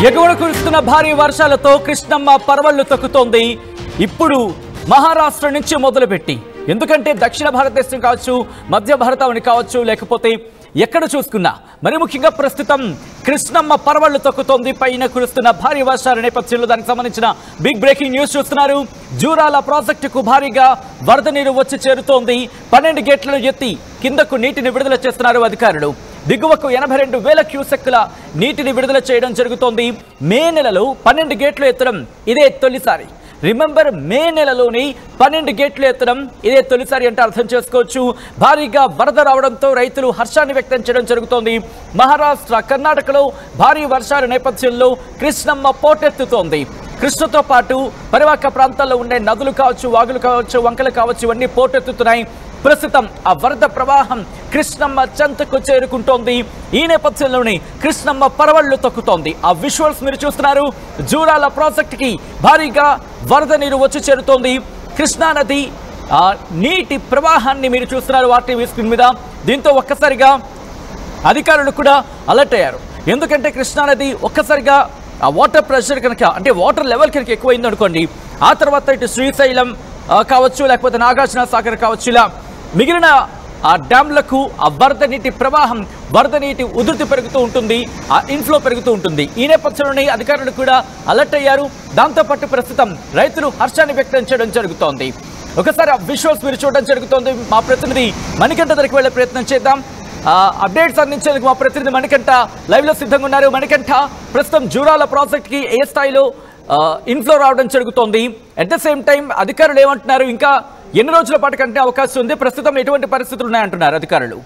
ఎగువన కురుస్తున్న భారీ వర్షాలతో కృష్ణమ్మ పరవళ్లు తొక్కుతోంది. ఇప్పుడు మహారాష్ట్ర నుంచి మొదలుపెట్టి, ఎందుకంటే దక్షిణ భారతదేశం కావచ్చు, మధ్య భారతావని కావచ్చు, లేకపోతే ఎక్కడ చూసుకున్నా మరి ముఖ్యంగా ప్రస్తుతం కృష్ణమ్మ పరవళ్లు తొక్కుతోంది. పైన కురుస్తున్న భారీ వర్షాల నేపథ్యంలో దానికి సంబంధించిన బిగ్ బ్రేకింగ్ న్యూస్ చూస్తున్నారు. జూరాల ప్రాజెక్టుకు భారీగా వరద నీరు వచ్చి చేరుతోంది. 12 గేట్లను ఎత్తి కిందకు నీటిని విడుదల చేస్తున్నారు అధికారులు. దిగువకు 82,000 క్యూసెక్కుల నీటిని విడుదల చేయడం జరుగుతోంది. మే నెలలో 12 గేట్లు ఎత్తడం ఇదే తొలిసారి. రిమెంబర్, మే నెలలోని 12 గేట్లు ఎత్తడం ఇదే తొలిసారి అంటే అర్థం చేసుకోవచ్చు. భారీగా వరద రావడంతో రైతులు హర్షాన్ని వ్యక్తం చేయడం జరుగుతోంది. మహారాష్ట్ర, కర్ణాటకలో భారీ వర్షాల నేపథ్యంలో కృష్ణమ్మ పోటెత్తుతోంది. కృష్ణతో పాటు పరివాహక ప్రాంతాల్లో ఉండే నదులు కావచ్చు, వాగులు కావచ్చు, వంకలు కావచ్చు, ఇవన్నీ పోటెత్తుతున్నాయి. ప్రస్తుతం ఆ వరద ప్రవాహం కృష్ణమ్మ చెంతకు చేరుకుంటోంది. ఈ నేపథ్యంలోనే కృష్ణమ్మ పరవళ్లు తొక్కుతోంది. ఆ విజువల్స్ మీరు చూస్తున్నారు. జూరాల ప్రాజెక్టుకి భారీగా వరద నీరు వచ్చి చేరుతోంది. కృష్ణానది ఆ నీటి ప్రవాహాన్ని మీరు చూస్తున్నారు ఆర్టీవీ స్క్రీన్ మీద. దీంతో ఒక్కసారిగా అధికారులు కూడా అలర్ట్ అయ్యారు. ఎందుకంటే కృష్ణానది ఒక్కసారిగా ఆ వాటర్ ప్రెషర్ కనుక, అంటే వాటర్ లెవెల్ కనుక ఎక్కువైంది అనుకోండి, ఆ తర్వాత ఇటు శ్రీశైలం కావచ్చు, లేకపోతే నాగార్జున సాగర్ కావచ్చు, ఇలా మిగిలిన ఆ డ్యామ్లకు ఆ వరద నీటి ప్రవాహం, వరద నీటి ఉధృతి పెరుగుతూ ఉంటుంది, ఆ ఇన్ఫ్లో పెరుగుతూ ఉంటుంది. ఈ నేపథ్యంలోనే అధికారులు కూడా అలర్ట్ అయ్యారు. దాంతోపాటు ప్రస్తుతం రైతులు హర్షాన్ని వ్యక్తం చేయడం జరుగుతోంది. ఒకసారి ఆ విజువల్స్ మీరు చూడడం జరుగుతోంది. మా ప్రతినిధి మణికంఠ దగ్గరికి వెళ్ళే ప్రయత్నం చేద్దాం. అప్డేట్స్ అందించేందుకు మా ప్రతినిధి మణికంఠ లైవ్లో సిద్ధంగా ఉన్నారు. మణికంఠ, ప్రస్తుతం జూరాల ప్రాజెక్ట్కి ఏ స్థాయిలో ఇన్ఫ్లో రావడం జరుగుతోంది? అట్ ద సేమ్ టైం అధికారులు ఏమంటున్నారు? ఇంకా ఎన్ని రోజుల పాటు కంటే అవకాశం ఉంది? ప్రస్తుతం ఎటువంటి పరిస్థితులు ఉన్నాయంటున్నారు అధికారులు?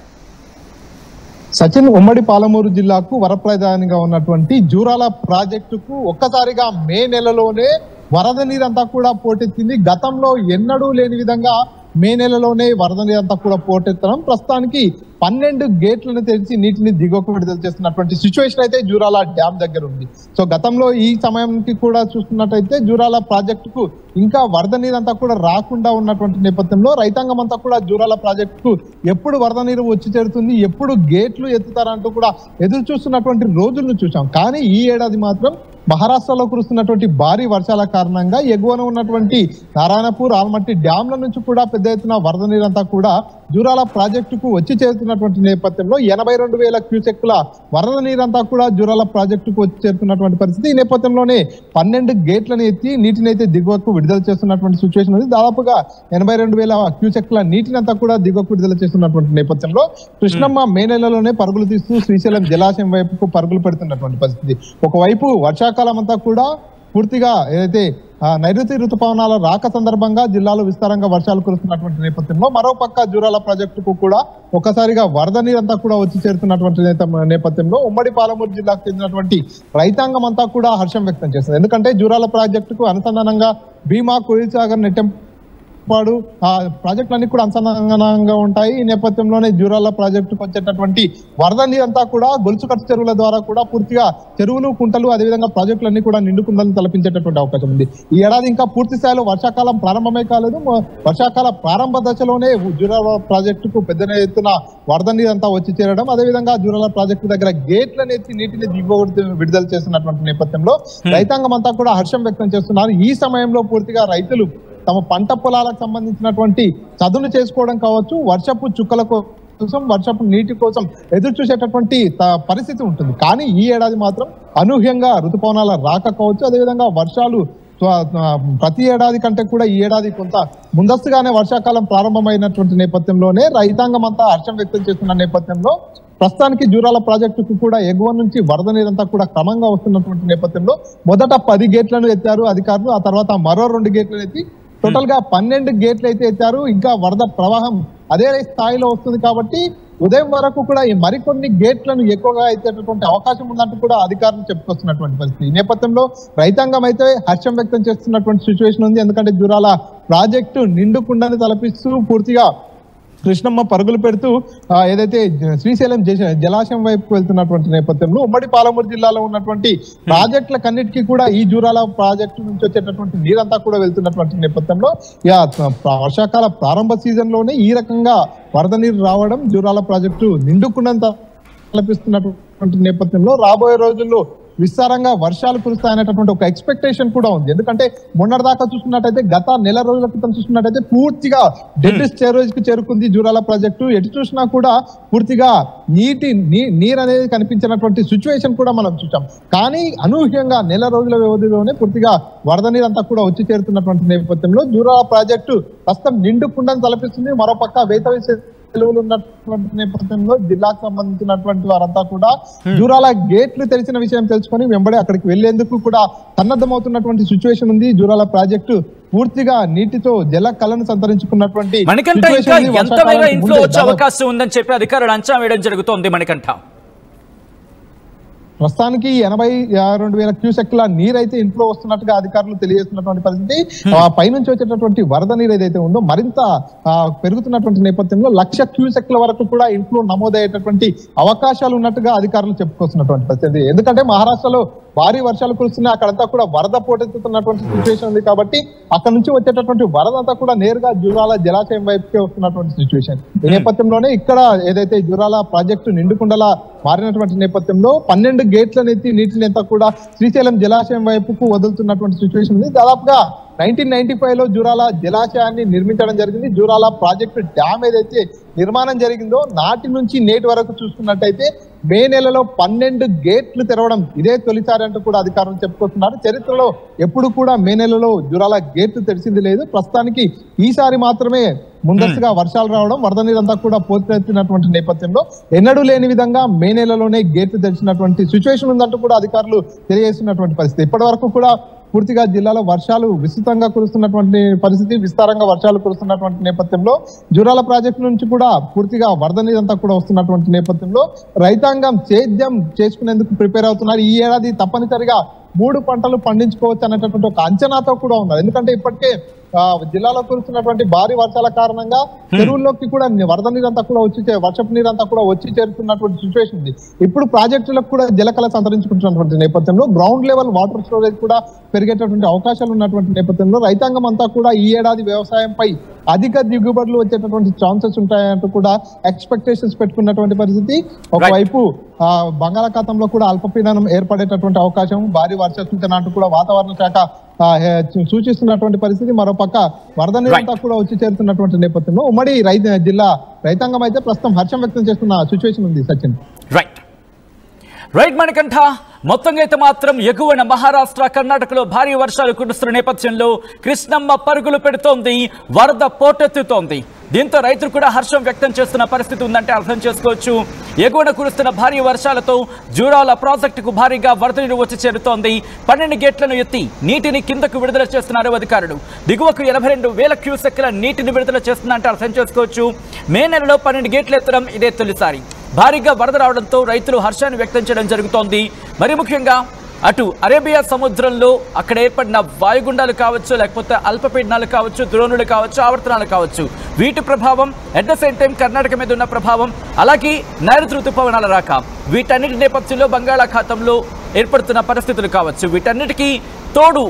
సచిన్, ఉమ్మడి పాలమూరు జిల్లాకు వరప్రధానిగా ఉన్నటువంటి జూరాల ప్రాజెక్టుకు ఒక్కసారిగా మే నెలలోనే వరద నీరంతా కూడా పోటెత్తింది. గతంలో ఎన్నడూ లేని విధంగా మే నెలలోనే వరద నీరంతా కూడా పోటెత్తడం, ప్రస్తుతానికి 12 గేట్లను తెరిచి నీటిని దిగువకు విడుదల చేస్తున్నటువంటి సిచ్యువేషన్ అయితే జూరాల డ్యామ్ దగ్గర ఉంది. సో గతంలో ఈ సమయానికి కూడా చూస్తున్నట్టయితే జూరాల ప్రాజెక్టుకు ఇంకా వరద నీరంతా కూడా రాకుండా ఉన్నటువంటి నేపథ్యంలో రైతాంగం అంతా కూడా జూరాల ప్రాజెక్టుకు ఎప్పుడు వరద నీరు వచ్చి చేరుతుంది, ఎప్పుడు గేట్లు ఎత్తుతారంటూ కూడా ఎదురు చూస్తున్నటువంటి రోజులను చూసాం. కానీ ఈ ఏడాది మాత్రం మహారాష్ట్రలో కురుస్తున్నటువంటి భారీ వర్షాల కారణంగా ఎగువన ఉన్నటువంటి నారాయణపూర్, ఆల్మట్టి డ్యాంల నుంచి కూడా పెద్ద ఎత్తున వరద నీరంతా కూడా జూరాల ప్రాజెక్టుకు వచ్చి చేరుతున్నటువంటి నేపథ్యంలో 82,000 క్యూసెక్కుల వరద నీరంతా కూడా జూరాల ప్రాజెక్టుకు వచ్చి చేరుతున్నటువంటి పరిస్థితి. ఈ నేపథ్యంలోనే 12 గేట్లను ఎత్తి నీటిని అయితే దిగువకు విడుదల చేస్తున్నటువంటి సిచ్యువేషన్ ఉంది. దాదాపుగా 82,000 క్యూసెక్కుల నీటిని అంతా కూడా దిగువకు విడుదల చేస్తున్నటువంటి నేపథ్యంలో కృష్ణమ్మ మే నెలలోనే పరుగులు తీస్తూ శ్రీశైలం జలాశయం వైపుకు పరుగులు పెడుతున్నటువంటి పరిస్థితి. ఒకవైపు వర్షాకాలం అంతా కూడా పూర్తిగా ఏదైతే నైరుతి రుతుపవనాల రాక సందర్భంగా జిల్లాలో విస్తారంగా వర్షాలు కురుస్తున్నటువంటి నేపథ్యంలో మరోపక్క జూరాల ప్రాజెక్టుకు కూడా ఒకసారిగా వరద నీరంతా కూడా వచ్చి చేరుతున్నటువంటి నేపథ్యంలో ఉమ్మడి పాలమూరు జిల్లాకు చెందినటువంటి రైతాంగం అంతా కూడా హర్షం వ్యక్తం చేస్తుంది. ఎందుకంటే జూరాల ప్రాజెక్టుకు అనుసంధానంగా భీమా, కోయిల్సాగర్, నెట్టెంపాడు ఆ ప్రాజెక్టులన్నీ కూడా అనుసంధానంగా ఉంటాయి. ఈ నేపథ్యంలోనే జూరాల ప్రాజెక్టుకు వచ్చేటటువంటి వరద నీరంతా కూడా గొలుసుకట్టు చెరువుల ద్వారా కూడా పూర్తిగా చెరువులు, కుంటలు, అదేవిధంగా ప్రాజెక్టులన్నీ కూడా నిండుకుందని తలపించేటటువంటి అవకాశం ఉంది. ఈ ఏడాది ఇంకా పూర్తి స్థాయిలో వర్షాకాలం ప్రారంభమే కాలేదు. వర్షాకాల ప్రారంభ దశలోనే జూరాల ప్రాజెక్టుకు పెద్ద ఎత్తున వరద నీరంతా వచ్చి చేరడం, అదేవిధంగా జూరాల ప్రాజెక్టు దగ్గర గేట్లను ఎత్తి నీటిని దిగువకు విడుదల చేస్తున్నటువంటి నేపథ్యంలో రైతాంగం అంతా కూడా హర్షం వ్యక్తం చేస్తున్నారు. ఈ సమయంలో పూర్తిగా రైతులు తమ పంట పొలాలకు సంబంధించినటువంటి చదును చేసుకోవడం కావచ్చు, వర్షపు చుక్కల కోసం, వర్షపు నీటి కోసం ఎదురు చూసేటటువంటి పరిస్థితి ఉంటుంది. కానీ ఈ ఏడాది మాత్రం అనూహ్యంగా ఋతుపవనాల రాక కావచ్చు, అదేవిధంగా వర్షాలు ప్రతి ఏడాది కంటే కూడా ఈ ఏడాది కొంత ముందస్తుగానే వర్షాకాలం ప్రారంభమైనటువంటి నేపథ్యంలోనే రైతాంగం అంతా హర్షం వ్యక్తం చేస్తున్న నేపథ్యంలో ప్రస్తుతానికి జూరాల ప్రాజెక్టుకు కూడా ఎగువ నుంచి వరద నీరంతా కూడా క్రమంగా వస్తున్నటువంటి నేపథ్యంలో మొదట 10 గేట్లను ఎత్తారు అధికారులు. ఆ తర్వాత మరో 2 గేట్లను ఎత్తి టోటల్ గా 12 గేట్లు అయితే ఎత్తారు. ఇంకా వరద ప్రవాహం అదే స్థాయిలో వస్తుంది కాబట్టి ఉదయం వరకు కూడా ఈ మరికొన్ని గేట్లను ఎక్కువగా ఎత్తేటటువంటి అవకాశం ఉందంటూ కూడా అధికారులు చెప్పుకొస్తున్నటువంటి పరిస్థితి. ఈ నేపథ్యంలో రైతాంగం అయితే హర్షం వ్యక్తం చేస్తున్నటువంటి సిచ్యువేషన్ ఉంది. ఎందుకంటే జూరాల ప్రాజెక్టు నిండుకుండని తలపిస్తూ పూర్తిగా కృష్ణమ్మ పరుగులు పెడుతూ ఏదైతే శ్రీశైలం జలాశయం వైపు వెళ్తున్నటువంటి నేపథ్యంలో ఉమ్మడి పాలమూరు జిల్లాలో ఉన్నటువంటి ప్రాజెక్టులకన్నిటికీ కూడా ఈ జూరాల ప్రాజెక్టు నుంచి వచ్చేటటువంటి నీరంతా కూడా వెళ్తున్నటువంటి నేపథ్యంలో వర్షాకాల ప్రారంభ సీజన్ లోనే ఈ రకంగా వరద నీరు రావడం, జూరాల ప్రాజెక్టు నిండుకున్నంత తలపిస్తున్నటువంటి నేపథ్యంలో రాబోయే రోజుల్లో విస్తారంగా వర్షాలు కురుస్తాయనేటటువంటి ఒక ఎక్స్పెక్టేషన్ కూడా ఉంది. ఎందుకంటే మొన్నటిదాకా చూసుకున్నట్టయితే గత నెల రోజుల క్రితం చూసుకున్నట్టయితే పూర్తిగా డెడ్ స్టోరేజ్ కి చేరుకుంది జూరాల ప్రాజెక్టు. ఎటు చూసినా కూడా పూర్తిగా నీరు అనేది కనిపించినటువంటి సిచ్యువేషన్ కూడా మనం చూసాం. కానీ అనూహ్యంగా నెల రోజుల వ్యవధిలోనే పూర్తిగా వరద నీరు అంతా కూడా వచ్చి చేరుతున్నటువంటి నేపథ్యంలో జూరాల ప్రాజెక్టు ప్రస్తుతం నిండుకుండని తలపిస్తుంది. మరోపక్క వేసవి సెలవులు ఉన్నటువంటి నేపథ్యంలో జిల్లాకు సంబంధించినటువంటి వారంతా కూడా జూరాల గేట్లు తెరిచిన విషయం తెలుసుకొని వెంబడి అక్కడికి వెళ్లేందుకు కూడా సన్నద్ధమవుతున్నటువంటి సిచ్యువేషన్ ఉంది. జూరాల ప్రాజెక్టు పూర్తిగా నీటితో జల కళను సంతరించుకున్నటువంటి అవకాశం ఉందని చెప్పి అధికారులు అంచనా వేయడం జరుగుతోంది. మణికంఠ, ప్రస్తుతానికి 82,000 క్యూసెక్ల నీరైతే ఇంట్లో వస్తున్నట్టుగా అధికారులు తెలియజేస్తున్నటువంటి పరిస్థితి. పైనుంచి వచ్చేటటువంటి వరద నీరు ఏదైతే ఉందో మరింత పెరుగుతున్నటువంటి నేపథ్యంలో 1,00,000 క్యూసెక్ల వరకు కూడా ఇంట్లో నమోదయ్యేటటువంటి అవకాశాలు ఉన్నట్టుగా అధికారులు చెప్పుకొస్తున్నటువంటి పరిస్థితి. ఎందుకంటే మహారాష్ట్రలో భారీ వర్షాలు కురుస్తున్నాయి, అక్కడంతా కూడా వరద పోటెత్తుతున్నటువంటి సిచ్యువేషన్ ఉంది. కాబట్టి అక్కడ నుంచి వచ్చేటటువంటి వరద అంతా కూడా నేరుగా జూరాల జలాశయం వైపుకే వస్తున్నటువంటి సిచ్యువేషన్. ఈ నేపథ్యంలోనే ఇక్కడ ఏదైతే జూరాల ప్రాజెక్టు నిండుకుండలా మారినటువంటి నేపథ్యంలో 12 గేట్లను ఎత్తి నీటిని అంతా కూడా శ్రీశైలం జలాశయం వైపుకు వదులుతున్నటువంటి సిచ్యువేషన్ ఉంది. దాదాపుగా 1995 లో జూరాల జలాశయాన్ని నిర్మించడం జరిగింది. జూరాల ప్రాజెక్టు డ్యామ్ ఏదైతే నిర్మాణం జరిగిందో నాటి నుంచి నేటి వరకు చూసుకున్నట్టయితే మే నెలలో 12 గేట్లు తెరవడం ఇదే తొలిసారి అంటూ కూడా అధికారులు చెప్పుకుంటున్నారు. చరిత్రలో ఎప్పుడు కూడా మే నెలలో జూరాల గేట్లు తెరిచింది లేదు. ప్రస్తుతానికి ఈసారి మాత్రమే ముందస్తుగా వర్షాలు రావడం, వరద నీరంతా కూడా పోటెత్తినటువంటి నేపథ్యంలో ఎన్నడూ లేని విధంగా మే నెలలోనే గేట్లు తెరిచినటువంటి సిచ్యువేషన్ ఉందంటూ కూడా అధికారులు తెలియజేస్తున్నటువంటి పరిస్థితి. ఇప్పటి వరకు కూడా పూర్తిగా జిల్లాలో వర్షాలు విస్తృతంగా కురుస్తున్నటువంటి పరిస్థితి, విస్తారంగా వర్షాలు కురుస్తున్నటువంటి నేపథ్యంలో జూరాల ప్రాజెక్టు నుంచి కూడా పూర్తిగా వరద నీరంతా కూడా వస్తున్నటువంటి నేపథ్యంలో రైతాంగం సేద్యం చేసుకునేందుకు ప్రిపేర్ అవుతున్నారు. ఈ ఏడాది తప్పనిసరిగా 3 పంటలు పండించుకోవచ్చు అనేటటువంటి ఒక అంచనాతో కూడా ఉన్నారు. ఎందుకంటే ఇప్పటికే జిల్లాలో కురుస్తున్నటువంటి భారీ వర్షాల కారణంగా చెరువుల్లోకి కూడా వరద నీరంతా కూడా వర్షపు నీరంతా కూడా వచ్చి చేరుతున్నటువంటి సిచ్యువేషన్ ఉంది. ఇప్పుడు ప్రాజెక్టులకు కూడా జలకళ సంతరించుకుంటున్నటువంటి నేపథ్యంలో గ్రౌండ్ లెవెల్ వాటర్ స్టోరేజ్ కూడా పెరిగేటటువంటి అవకాశాలు ఉన్నటువంటి నేపథ్యంలో రైతాంగం అంతా కూడా ఈ ఏడాది వ్యవసాయంపై అధిక దిగుబడులు వచ్చేటటువంటి ఛాన్సెస్ ఉంటాయంటూ కూడా ఎక్స్పెక్టేషన్స్ పెట్టుకున్నటువంటి పరిస్థితి. ఒకవైపు బంగాళాఖాతంలో కూడా అల్పపీడనం ఏర్పడేటటువంటి అవకాశం, భారీ వర్ష సూచన అంటూ కూడా వాతావరణ శాఖ సూచిస్తున్నటువంటి పరిస్థితి. మరోపక్క వరద నీరంతా కూడా వచ్చి చేరుతున్నటువంటి నేపథ్యంలో ఉమ్మడి జిల్లా రైతాంగం అయితే ప్రస్తుతం హర్షం వ్యక్తం చేస్తున్న సిచ్యువేషన్ ఉంది. సచిన్, రైట్ మణికంఠ, మొత్తంగా అయితే మాత్రం ఎగువన మహారాష్ట్ర, కర్ణాటకలో భారీ వర్షాలు కురుస్తున్న నేపథ్యంలో కృష్ణమ్మ పరుగులు పెడుతోంది, వరద పోటెత్తుతోంది. దీంతో రైతులు కూడా హర్షం వ్యక్తం చేస్తున్న పరిస్థితి ఉందంటే అర్థం చేసుకోవచ్చు. ఎగువన కురుస్తున్న భారీ వర్షాలతో జూరాల ప్రాజెక్టుకు భారీగా వరద నీరు వచ్చి చేరుతోంది. 12 గేట్లను ఎత్తి నీటిని కిందకు విడుదల చేస్తున్నారు అధికారులు. దిగువకు 82,000 క్యూసెక్ల నీటిని విడుదల చేస్తుందంటే అర్థం చేసుకోవచ్చు. మే నెలలో 12 గేట్లు ఎత్తడం ఇదే తొలిసారి. భారీగా వరద రావడంతో రైతులు హర్షాన్ని వ్యక్తం చేయడం జరుగుతోంది. మరి ముఖ్యంగా అటు అరేబియా సముద్రంలో అక్కడ ఏర్పడిన వాయుగుండాలు కావచ్చు, లేకపోతే అల్పపీడనాలు కావచ్చు, ద్రోణులు కావచ్చు, ఆవర్తనాలు కావచ్చు, వీటి ప్రభావం, at the same time Karnataka మీద ఉన్న ప్రభావం, అలాగే నైరుతి ఋతుపవనాల రాక, వీటన్నిటి నేపథ్యంలో బంగాళాఖాతంలో ఏర్పడుతున్న పరిస్థితులు కావచ్చు, వీటన్నిటికీ తోడు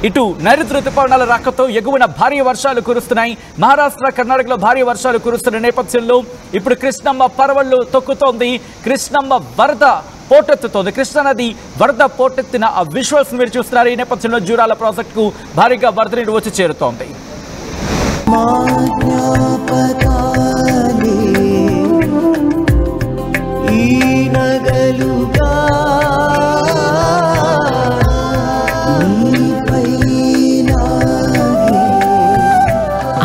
ఇటు నైరుతి ఋతుపవనాల రాకతో ఎగువన భారీ వర్షాలు కురుస్తున్నాయి. మహారాష్ట్ర, కర్ణాటకలో భారీ వర్షాలు కురుస్తున్న నేపథ్యంలో ఇప్పుడు కృష్ణమ్మ పరవళ్లు తొక్కుతోంది, కృష్ణమ్మ వరద పోటెత్తుతోంది. కృష్ణానది వరద పోటెత్తిన ఆ విజువల్స్ మీరు చూస్తున్నారు. ఈ నేపథ్యంలో జూరాల ప్రాజెక్టుకు భారీగా వరద నీరు వచ్చి చేరుతోంది.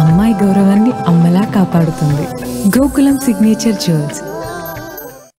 అమ్మాయి గౌరవాన్ని అమ్మలా కాపాడుతుంది. Gokulam signature jewels.